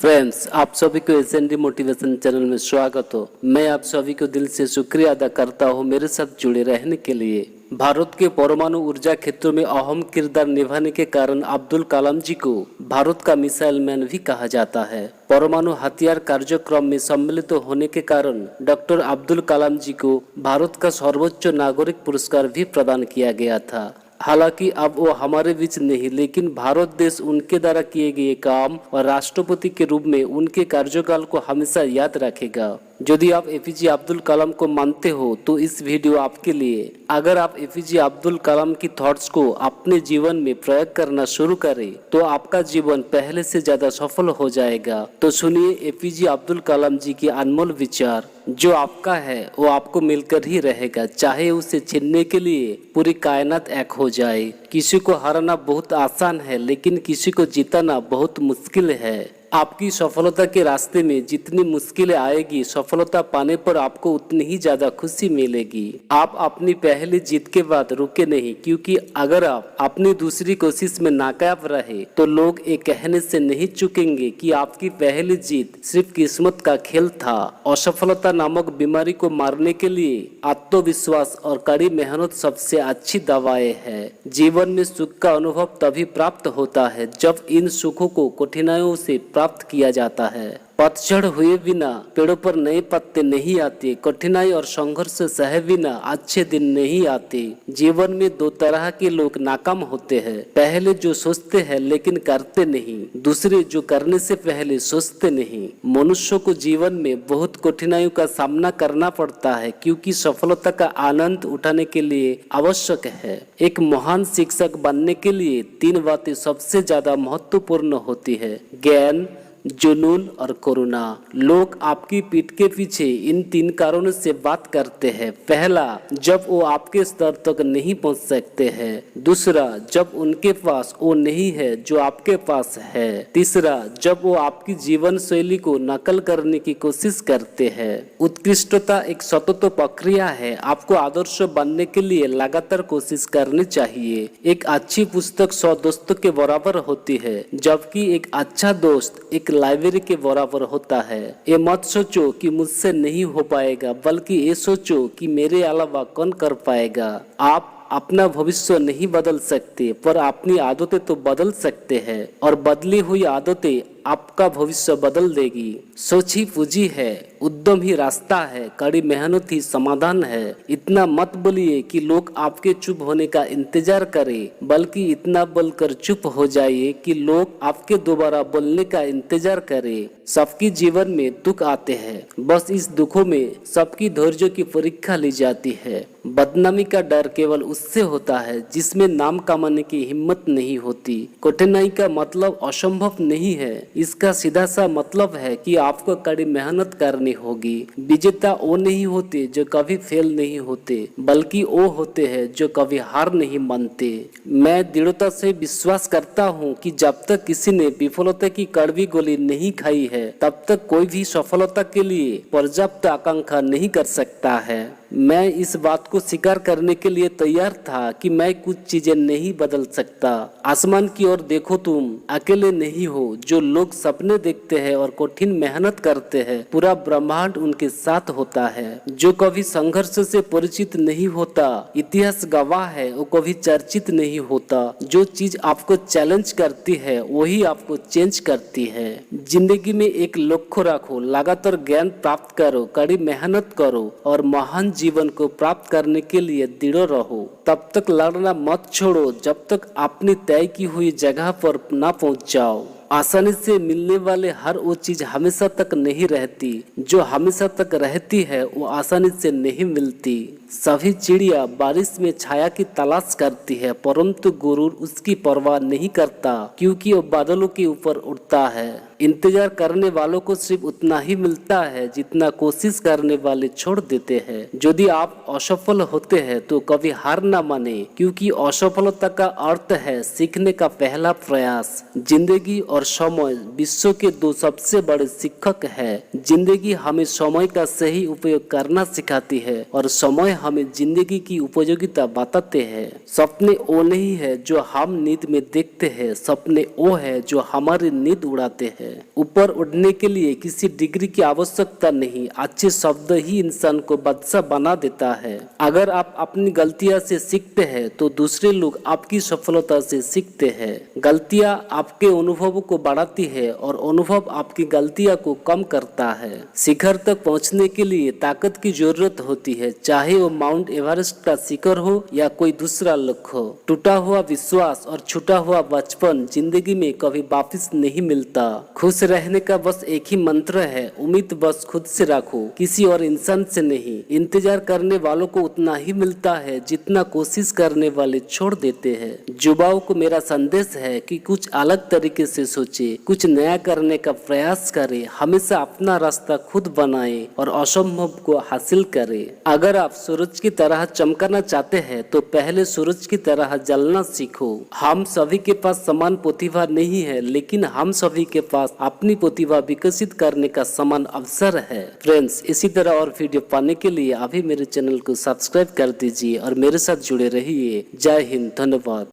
Friends, आप सभी को एसएनडी मोटिवेशन चैनल में स्वागत हो। मैं आप सभी को दिल से शुक्रिया अदा करता हूं मेरे साथ जुड़े रहने के लिए। भारत के परमाणु ऊर्जा क्षेत्र में अहम किरदार निभाने के कारण अब्दुल कलाम जी को भारत का मिसाइल मैन भी कहा जाता है। परमाणु हथियार कार्यक्रम में सम्मिलित होने के कारण डॉक्टर अब्दुल कलाम जी को भारत का सर्वोच्च नागरिक पुरस्कार भी प्रदान किया गया था। हालांकि अब वो हमारे बीच नहीं, लेकिन भारत देश उनके द्वारा किए गए काम और राष्ट्रपति के रूप में उनके कार्यकाल को हमेशा याद रखेगा। यदि आप एपीजे अब्दुल कलाम को मानते हो तो इस वीडियो आपके लिए। अगर आप एपीजे अब्दुल कलाम की थॉट्स को अपने जीवन में प्रयोग करना शुरू करें तो आपका जीवन पहले से ज्यादा सफल हो जाएगा। तो सुनिए एपीजे अब्दुल कलाम जी के अनमोल विचार। जो आपका है वो आपको मिलकर ही रहेगा, चाहे उसे छीनने के लिए पूरी कायनात एक हो जाए। किसी को हराना बहुत आसान है, लेकिन किसी को जिताना बहुत मुश्किल है। आपकी सफलता के रास्ते में जितनी मुश्किलें आएगी, सफलता पाने पर आपको उतनी ही ज्यादा खुशी मिलेगी। आप अपनी पहली जीत के बाद रुके नहीं, क्योंकि अगर आप अपनी दूसरी कोशिश में नाकाम रहे तो लोग ये कहने से नहीं चूकेंगे कि आपकी पहली जीत सिर्फ किस्मत का खेल था। असफलता नामक बीमारी को मारने के लिए आत्मविश्वास और कड़ी मेहनत सबसे अच्छी दवाएं है। जीवन में सुख का अनुभव तभी प्राप्त होता है जब इन सुखों को कठिनाइयों से प्राप्त किया जाता है। पतझड़ हुए बिना पेड़ों पर नए पत्ते नहीं आते। कठिनाई और संघर्ष सहे बिना अच्छे दिन नहीं आते। जीवन में दो तरह के लोग नाकाम होते हैं, पहले जो सोचते हैं लेकिन करते नहीं, दूसरे जो करने से पहले सोचते नहीं। मनुष्य को जीवन में बहुत कठिनाइयों का सामना करना पड़ता है, क्योंकि सफलता का आनंद उठाने के लिए आवश्यक है। एक महान शिक्षक बनने के लिए 3 बातें सबसे ज्यादा महत्वपूर्ण होती है: ज्ञान, जुनून और करुणा। लोग आपकी पीठ के पीछे इन 3 कारणों से बात करते हैं। पहला, जब वो आपके स्तर तक नहीं पहुंच सकते हैं। दूसरा, जब उनके पास वो नहीं है जो आपके पास है। तीसरा, जब वो आपकी जीवन शैली को नकल करने की कोशिश करते हैं। उत्कृष्टता एक सतत प्रक्रिया है। आपको आदर्श बनने के लिए लगातार कोशिश करनी चाहिए। एक अच्छी पुस्तक 100 दोस्तों के बराबर होती है, जबकि एक अच्छा दोस्त एक लाइब्रेरी के बराबर होता है। ये मत सोचो कि मुझसे नहीं हो पाएगा, बल्कि ये सोचो कि मेरे अलावा कौन कर पाएगा। आप अपना भविष्य नहीं बदल सकते, पर अपनी आदतें तो बदल सकते हैं, और बदली हुई आदतें आपका भविष्य बदल देगी। सोच ही पूंजी है, उद्यम ही रास्ता है, कड़ी मेहनत ही समाधान है। इतना मत बोलिए कि लोग आपके चुप होने का इंतजार करें, बल्कि इतना बोलकर चुप हो जाइए कि लोग आपके दोबारा बोलने का इंतजार करें। सबके जीवन में दुख आते हैं, बस इस दुखों में सबकी धैर्य की परीक्षा ली जाती है। बदनामी का डर केवल उससे होता है जिसमें नाम कमाने की हिम्मत नहीं होती। कठिनाई का मतलब असंभव नहीं है, इसका सीधा सा मतलब है कि आपको कड़ी मेहनत करनी होगी। विजेता वो नहीं होते जो कभी फेल नहीं होते, बल्कि वो होते हैं जो कभी हार नहीं मानते। मैं दृढ़ता से विश्वास करता हूँ कि जब तक किसी ने विफलता की कड़वी गोली नहीं खाई है, तब तक कोई भी सफलता के लिए पर्याप्त आकांक्षा नहीं कर सकता है। मैं इस बात को स्वीकार करने के लिए तैयार था कि मैं कुछ चीजें नहीं बदल सकता। आसमान की ओर देखो, तुम अकेले नहीं हो। जो लोग सपने देखते हैं और कठिन मेहनत करते हैं, पूरा ब्रह्मांड उनके साथ होता है। जो कभी संघर्ष से परिचित नहीं होता, इतिहास गवाह है, वो कभी चर्चित नहीं होता। जो चीज आपको चैलेंज करती है वही आपको चेंज करती है। जिंदगी में एक लक्ष्य रखो, लगातार ज्ञान प्राप्त करो, कड़ी मेहनत करो और महान जीवन को प्राप्त करने के लिए दृढ़ रहो। तब तक लड़ना मत छोड़ो जब तक अपनी तय की हुई जगह पर ना पहुंच जाओ। आसानी से मिलने वाले हर वो चीज हमेशा तक नहीं रहती, जो हमेशा तक रहती है वो आसानी से नहीं मिलती। सभी चिड़िया बारिश में छाया की तलाश करती है, परंतु गुरूर उसकी परवाह नहीं करता, क्योंकि वो बादलों के ऊपर उड़ता है। इंतजार करने वालों को सिर्फ उतना ही मिलता है जितना कोशिश करने वाले छोड़ देते हैं। यदि आप असफल होते हैं तो कभी हार ना माने, क्योंकि असफलता का अर्थ है सीखने का पहला प्रयास। जिंदगी और समय विश्व के 2 सबसे बड़े शिक्षक है। जिंदगी हमें समय का सही उपयोग करना सिखाती है और समय हमें जिंदगी की उपयोगिता बताते हैं। सपने वो नहीं है जो हम नींद में देखते हैं, सपने वो है जो हमारी नींद उड़ाते हैं। ऊपर उड़ने के लिए किसी डिग्री की आवश्यकता नहीं, अच्छे शब्द ही इंसान को बादशाह बना देता है। अगर आप अपनी गलतियां से सीखते हैं तो दूसरे लोग आपकी सफलता से सीखते हैं। गलतियां आपके अनुभव को बढ़ाती है और अनुभव आपकी गलतियां को कम करता है। शिखर तक पहुंचने के लिए ताकत की जरूरत होती है, चाहे वो माउंट एवरेस्ट का शिखर हो या कोई दूसरा लक्ष्य हो। टूटा हुआ विश्वास और छूटा हुआ बचपन जिंदगी में कभी वापस नहीं मिलता। खुश रहने का बस एक ही मंत्र है, उम्मीद बस खुद से रखो, किसी और इंसान से नहीं। इंतजार करने वालों को उतना ही मिलता है जितना कोशिश करने वाले छोड़ देते हैं। युवाओं को मेरा संदेश है कि कुछ अलग तरीके से सोचे, कुछ नया करने का प्रयास करे, हमेशा अपना रास्ता खुद बनाए और असंभव को हासिल करे। अगर आप सूरज की तरह चमकना चाहते हैं तो पहले सूरज की तरह जलना सीखो। हम सभी के पास समान प्रतिभा नहीं है, लेकिन हम सभी के पास अपनी प्रतिभा विकसित करने का समान अवसर है। फ्रेंड्स, इसी तरह और वीडियो पाने के लिए अभी मेरे चैनल को सब्सक्राइब कर दीजिए और मेरे साथ जुड़े रहिए। जय हिंद, धन्यवाद।